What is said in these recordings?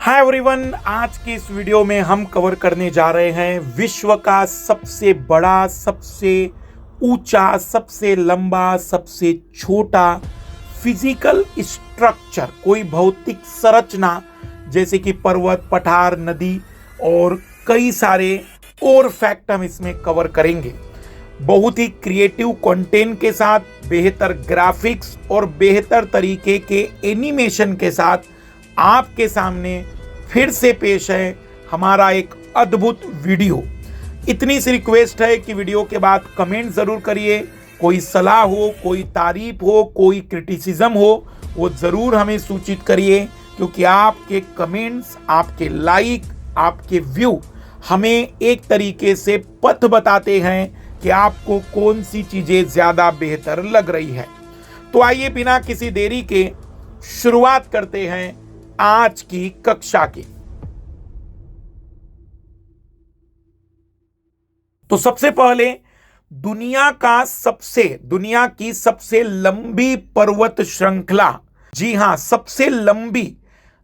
Hi everyone, आज के इस वीडियो में हम कवर करने जा रहे हैं विश्व का सबसे बड़ा, सबसे ऊंचा, सबसे लंबा, सबसे छोटा फिजिकल स्ट्रक्चर, कोई भौतिक संरचना जैसे कि पर्वत, पठार, नदी और कई सारे और फैक्ट हम इसमें कवर करेंगे। बहुत ही क्रिएटिव कंटेंट के साथ, बेहतर ग्राफिक्स और बेहतर तरीके के एनिमेशन के साथ आपके सामने फिर से पेश है हमारा एक अद्भुत वीडियो। इतनी सी रिक्वेस्ट है कि वीडियो के बाद कमेंट ज़रूर करिए। कोई सलाह हो, कोई तारीफ हो, कोई क्रिटिसिज्म हो, वो ज़रूर हमें सूचित करिए, क्योंकि आपके कमेंट्स, आपके लाइक, आपके व्यू हमें एक तरीके से पथ बताते हैं कि आपको कौन सी चीज़ें ज़्यादा बेहतर लग रही है। तो आइए बिना किसी देरी के शुरुआत करते हैं आज की कक्षा की। तो सबसे पहले दुनिया की सबसे लंबी पर्वत श्रृंखला, जी हां, सबसे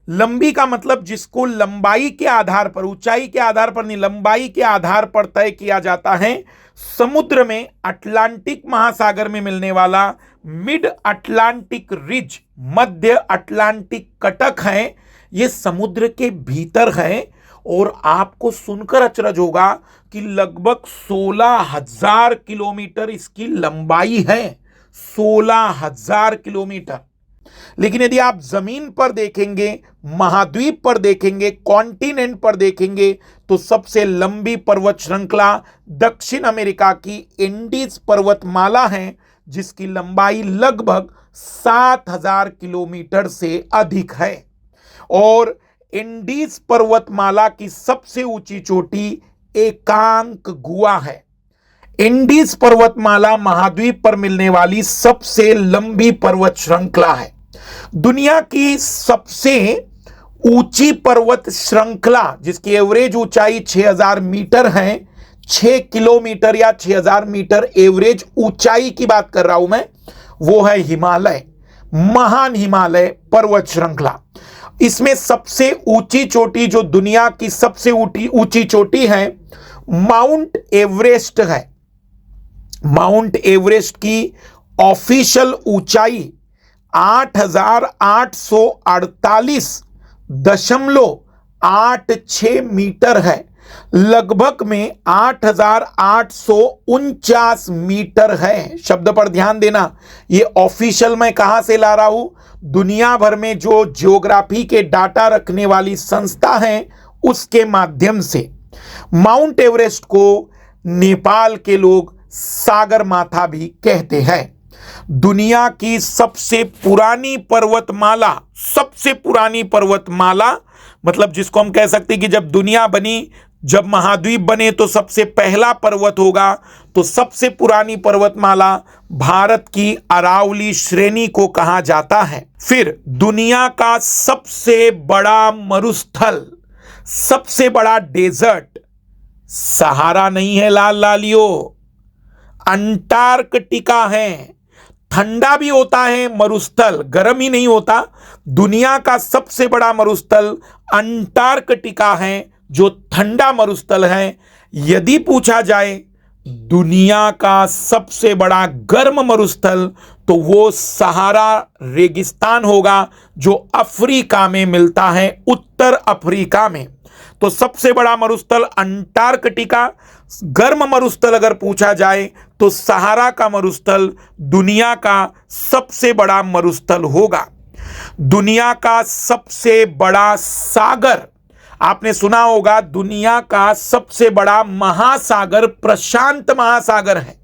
लंबी का मतलब जिसको लंबाई के आधार पर, ऊंचाई के आधार पर नहीं, लंबाई के आधार पर तय किया जाता है। समुद्र में अटलांटिक महासागर में मिलने वाला मिड अटलांटिक रिज, मध्य अटलांटिक कटक है। ये समुद्र के भीतर है और आपको सुनकर अचरज होगा कि लगभग 16,000 किलोमीटर इसकी लंबाई है। 16,000 किलोमीटर। लेकिन यदि आप जमीन पर देखेंगे, महाद्वीप पर देखेंगे, कॉन्टिनेंट पर देखेंगे, तो सबसे लंबी पर्वत श्रृंखला दक्षिण अमेरिका की एंडीज पर्वतमाला है, जिसकी लंबाई लगभग 7,000 किलोमीटर से अधिक है। और एंडीज पर्वतमाला की सबसे ऊंची चोटी एकांक गुआ है। एंडीज पर्वतमाला महाद्वीप पर मिलने वाली सबसे लंबी पर्वत श्रृंखला है। दुनिया की सबसे ऊंची पर्वत श्रृंखला, जिसकी एवरेज ऊंचाई 6,000 मीटर है, 6 किलोमीटर या 6,000 मीटर एवरेज ऊंचाई की बात कर रहा हूं मैं, वो है हिमालय, महान हिमालय पर्वत श्रृंखला। इसमें सबसे ऊंची चोटी, जो दुनिया की सबसे ऊंची चोटी है, माउंट एवरेस्ट है। माउंट एवरेस्ट की ऑफिशियल ऊंचाई 8,848.86 मीटर है। लगभग में 8,849 मीटर है। शब्द पर ध्यान देना, ये ऑफिशियल मैं कहां से ला रहा हूं? दुनिया भर में जो ज्योग्राफी के डाटा रखने वाली संस्था है, उसके माध्यम से। माउंट एवरेस्ट को नेपाल के लोग सागर माथा भी कहते हैं। दुनिया की सबसे पुरानी पर्वतमाला, मतलब जिसको हम कह सकते हैं कि जब दुनिया बनी, जब महाद्वीप बने तो सबसे पहला पर्वत होगा, तो सबसे पुरानी पर्वतमाला भारत की अरावली श्रेणी को कहा जाता है। फिर दुनिया का सबसे बड़ा मरुस्थल, सबसे बड़ा डेजर्ट सहारा नहीं है लाल लालियो, अंटार्कटिका है। ठंडा भी होता है मरुस्थल, गर्म ही नहीं होता। दुनिया का सबसे बड़ा मरुस्थल अंटार्कटिका है, जो ठंडा मरुस्थल है। यदि पूछा जाए दुनिया का सबसे बड़ा गर्म मरुस्थल, तो वो सहारा रेगिस्तान होगा, जो अफ्रीका में मिलता है, उत्तर अफ्रीका में। तो सबसे बड़ा मरुस्थल अंटार्कटिका। गर्म मरुस्थल अगर पूछा जाए तो सहारा का मरुस्थल दुनिया का सबसे बड़ा मरुस्थल होगा। दुनिया का सबसे बड़ा सागर, आपने सुना होगा, दुनिया का सबसे बड़ा महासागर प्रशांत महासागर है,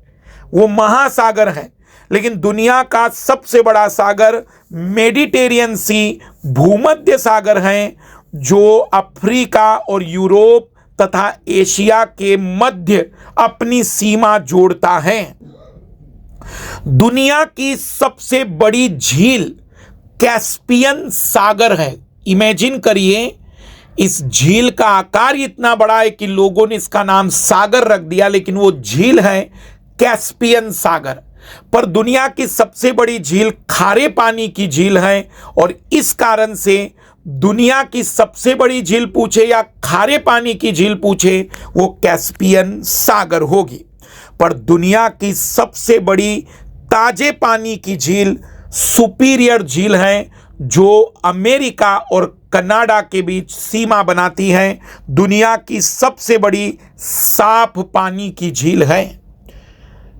वो महासागर है। लेकिन दुनिया का सबसे बड़ा सागर मेडिटेरियन सी, भूमध्य सागर है, जो अफ्रीका और यूरोप तथा एशिया के मध्य अपनी सीमा जोड़ता है। दुनिया की सबसे बड़ी झील कैस्पियन सागर है। इमेजिन करिए, इस झील का आकार इतना बड़ा है कि लोगों ने इसका नाम सागर रख दिया, लेकिन वो झील है कैस्पियन सागर। पर दुनिया की सबसे बड़ी झील खारे पानी की झील है, और इस कारण से दुनिया की सबसे बड़ी झील पूछे या खारे पानी की झील पूछे, वो कैस्पियन सागर होगी। पर दुनिया की सबसे बड़ी ताजे पानी की झील सुपीरियर झील है, जो अमेरिका और कनाडा के बीच सीमा बनाती है। दुनिया की सबसे बड़ी साफ पानी की झील है।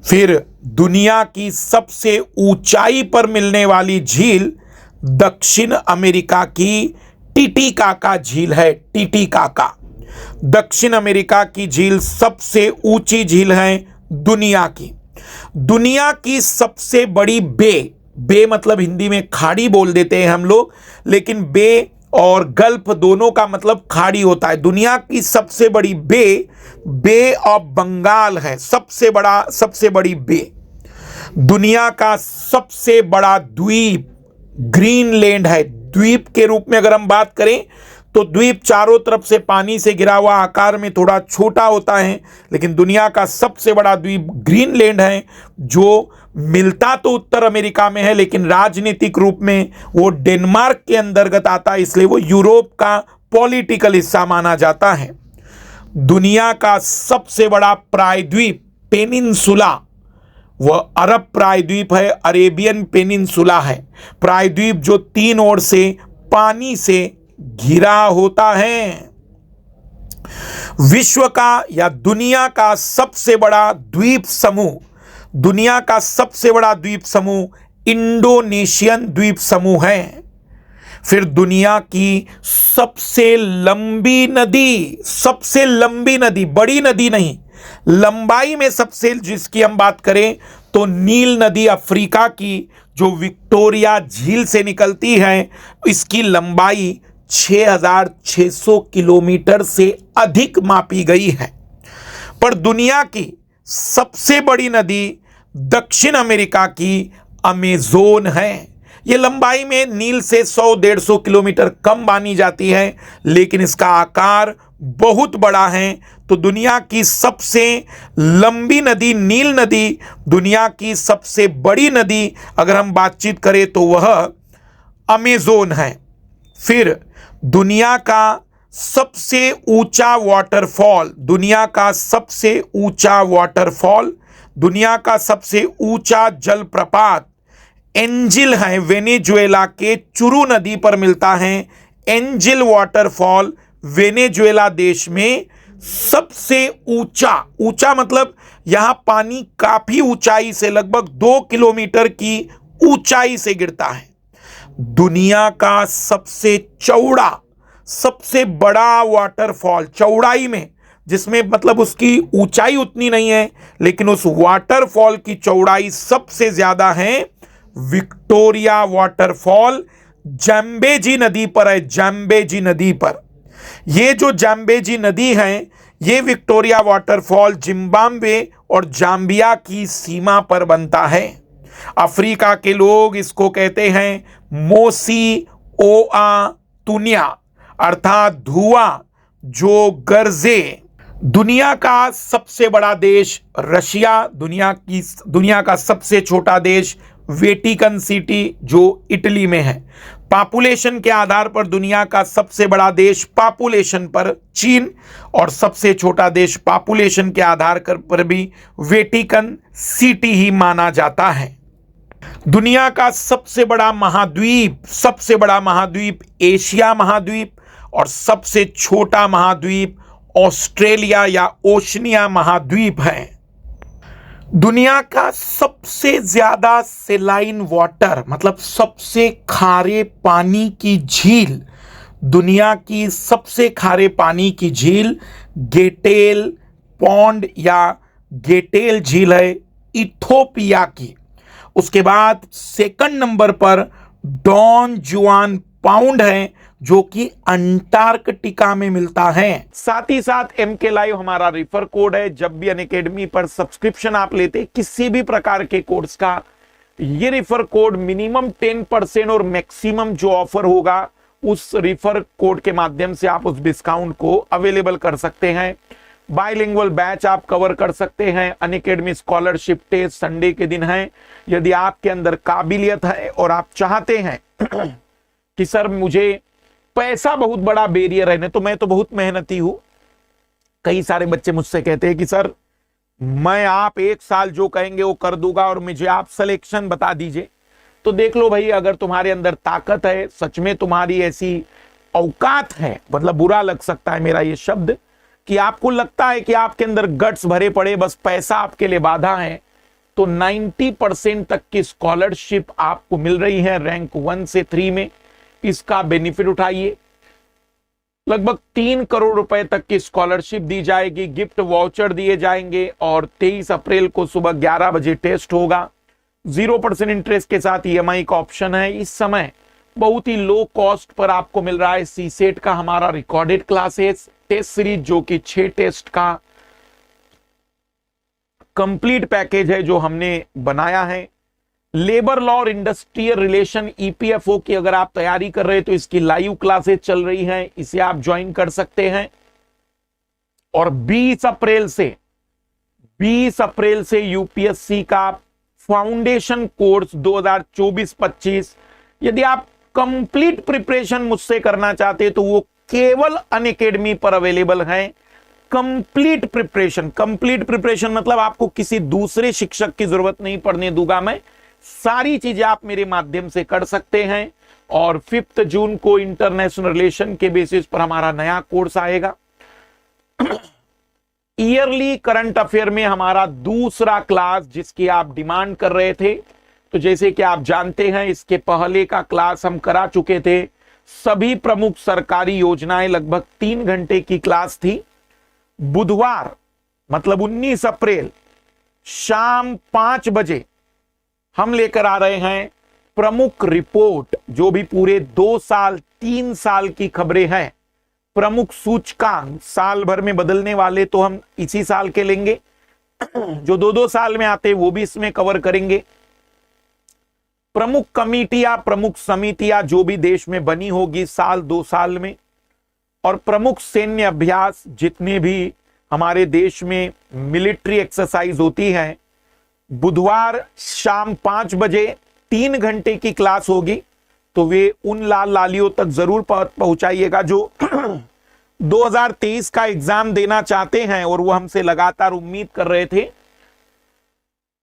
फिर दुनिया की सबसे ऊंचाई पर मिलने वाली झील दक्षिण अमेरिका की टिटिकाका झील है। टिटिकाका दक्षिण अमेरिका की झील सबसे ऊंची झील है दुनिया की। दुनिया की सबसे बड़ी बे मतलब हिंदी में खाड़ी बोल देते हैं हम लोग, लेकिन बे और गल्फ दोनों का मतलब खाड़ी होता है। दुनिया की सबसे बड़ी बे ऑफ बंगाल है। सबसे बड़ी बे। दुनिया का सबसे बड़ा द्वीप ग्रीनलैंड है। द्वीप के रूप में अगर हम बात करें तो द्वीप चारों तरफ से पानी से घिरा हुआ, आकार में थोड़ा छोटा होता है, लेकिन दुनिया का सबसे बड़ा द्वीप ग्रीनलैंड है, जो मिलता तो उत्तर अमेरिका में है, लेकिन राजनीतिक रूप में वो डेनमार्क के अंतर्गत आता है, इसलिए वो यूरोप का पॉलिटिकल हिस्सा माना जाता है। दुनिया का सबसे बड़ा प्रायद्वीप पेनिनसुला, वह अरब प्रायद्वीप है, अरेबियन पेनिनसुला है। प्रायद्वीप जो 3 ओर से पानी से घिरा होता है। विश्व का या दुनिया का सबसे बड़ा द्वीप समूह, दुनिया का सबसे बड़ा द्वीप समूह इंडोनेशियन द्वीप समूह है। फिर दुनिया की सबसे लंबी नदी, बड़ी नदी नहीं, लंबाई में सबसे जिसकी हम बात करें तो नील नदी अफ्रीका की, जो विक्टोरिया झील से निकलती है, इसकी लंबाई 6,600 किलोमीटर से अधिक मापी गई है। पर दुनिया की सबसे बड़ी नदी दक्षिण अमेरिका की अमेज़न है। यह लंबाई में नील से 100-150 किलोमीटर कम मानी जाती है, लेकिन इसका आकार बहुत बड़ा है। तो दुनिया की सबसे लंबी नदी नील नदी, दुनिया की सबसे बड़ी नदी अगर हम बातचीत करें तो वह अमेज़न है। फिर दुनिया का सबसे ऊंचा वाटरफॉल, दुनिया का सबसे ऊंचा वाटरफॉल, दुनिया का सबसे ऊंचा जलप्रपात एंजिल है। वेनेजुएला के चुरू नदी पर मिलता है। एंजिल वाटरफॉल वेनेजुएला देश में सबसे ऊंचा मतलब यहां पानी काफी ऊंचाई से, लगभग 2 किलोमीटर की ऊंचाई से गिरता है। दुनिया का सबसे चौड़ा, सबसे बड़ा वाटरफॉल चौड़ाई में, जिसमें मतलब उसकी ऊंचाई उतनी नहीं है, लेकिन उस वाटरफॉल की चौड़ाई सबसे ज्यादा है, विक्टोरिया वाटरफॉल जाम्बेजी नदी पर है। जाम्बेजी नदी पर, ये जो जाम्बेजी नदी है, ये विक्टोरिया वाटरफॉल जिम्बाब्वे और जाम्बिया की सीमा पर बनता है। अफ्रीका के लोग इसको कहते हैं मोसी ओआ तुनिया, अर्थात धुआं जो गरजे। दुनिया का सबसे बड़ा देश रशिया, दुनिया का सबसे छोटा देश वेटिकन सिटी जो इटली में है। पॉपुलेशन के आधार पर दुनिया का सबसे बड़ा देश पॉपुलेशन पर चीन, और सबसे छोटा देश पॉपुलेशन के आधार पर भी वेटिकन सिटी ही माना जाता है। दुनिया का सबसे बड़ा महाद्वीप एशिया महाद्वीप, और सबसे छोटा महाद्वीप ऑस्ट्रेलिया या ओशनिया महाद्वीप है। दुनिया का सबसे ज्यादा सेलाइन वाटर मतलब सबसे खारे पानी की झील, दुनिया की सबसे खारे पानी की झील गेटेल पॉन्ड या गेटेल झील है इथोपिया की। उसके बाद सेकंड नंबर पर डॉन जुआन पाउंड है, जो कि अंटार्कटिका में मिलता है। साथ ही साथ MK लाइव हमारा रेफर कोड है। जब भी अनअकैडमी पर सब्सक्रिप्शन आप लेते किसी भी प्रकार के कोर्स का, ये रेफर कोड मिनिमम 10% और मैक्सिमम जो ऑफर होगा उस रेफर कोड के माध्यम से आप उस डिस्काउंट को अवेलेबल कर सकते हैं। बाइलिंगुअल बैच आप कवर कर सकते हैं। अनअकैडमी स्कॉलरशिप टेस्ट संडे के दिन है। यदि आपके अंदर काबिलियत है और आप चाहते हैं कि सर मुझे पैसा बहुत बड़ा बैरियर है। तो मैं तो बहुत मेहनती हूं। कई सारे बच्चे मुझसे कहते हैं कि सर मैं आप 1 साल जो कहेंगे वो कर दूंगा और मुझे आप सिलेक्शन बता दीजिए। तो देख लो भाई, अगर तुम्हारे अंदर ताकत है, सच में तुम्हारी ऐसी औकात है, मतलब बुरा लग सकता है मेरा ये शब्द, कि आपको लगता है कि आपके अंदर गट्स भरे पड़े, बस पैसा आपके लिए बाधा है, तो 90% तक की स्कॉलरशिप आपको मिल रही है रैंक 1 से 3 में। इसका बेनिफिट उठाइए। लगभग 3 करोड़ रुपए तक की स्कॉलरशिप दी जाएगी, गिफ्ट वाउचर दिए जाएंगे और 23 अप्रैल को सुबह 11 बजे टेस्ट होगा। 0% इंटरेस्ट के साथ ईएमआई का ऑप्शन है। इस समय बहुत ही लो कॉस्ट पर आपको मिल रहा है। सीसेट का हमारा रिकॉर्डेड क्लासेस टेस्ट सीरीज, जो कि 6 टेस्ट का कंप्लीट पैकेज है जो हमने बनाया है। लेबर लॉ और इंडस्ट्रियल रिलेशन ईपीएफओ की अगर आप तैयारी कर रहे हैं तो इसकी लाइव क्लासेस चल रही हैं, इसे आप ज्वाइन कर सकते हैं। और 20 अप्रैल से यूपीएससी का फाउंडेशन कोर्स 2024-25, यदि आप कंप्लीट प्रिपरेशन मुझसे करना चाहते हैं तो वो केवल अनअकैडमी पर अवेलेबल है। कंप्लीट प्रिपरेशन मतलब आपको किसी दूसरे शिक्षक की जरूरत नहीं पड़ने दूंगा मैं। सारी चीजें आप मेरे माध्यम से कर सकते हैं। और 5 जून को इंटरनेशनल रिलेशन के बेसिस पर हमारा नया कोर्स आएगा। ईयरली करंट अफेयर में हमारा दूसरा क्लास, जिसकी आप डिमांड कर रहे थे, तो जैसे कि आप जानते हैं इसके पहले का क्लास हम करा चुके थे। सभी प्रमुख सरकारी योजनाएं, लगभग 3 घंटे की क्लास थी। बुधवार मतलब 19 अप्रैल शाम 5 बजे हम लेकर आ रहे हैं प्रमुख रिपोर्ट, जो भी पूरे 2 साल 3 साल की खबरें हैं। प्रमुख सूचकांक साल भर में बदलने वाले तो हम इसी साल के लेंगे, जो 2-2 साल में आते वो भी इसमें कवर करेंगे। प्रमुख कमिटियां, प्रमुख समितियां जो भी देश में बनी होगी साल 2 साल में, और प्रमुख सैन्य अभ्यास, जितने भी हमारे देश में मिलिट्री एक्सरसाइज होती है, बुधवार शाम 5 बजे 3 घंटे की क्लास होगी। तो वे उन लाल लालियों तक जरूर पहुंचाइएगा जो 2023 का एग्जाम देना चाहते हैं और वो हमसे लगातार उम्मीद कर रहे थे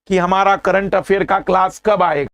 कि हमारा करंट अफेयर का क्लास कब आएगा।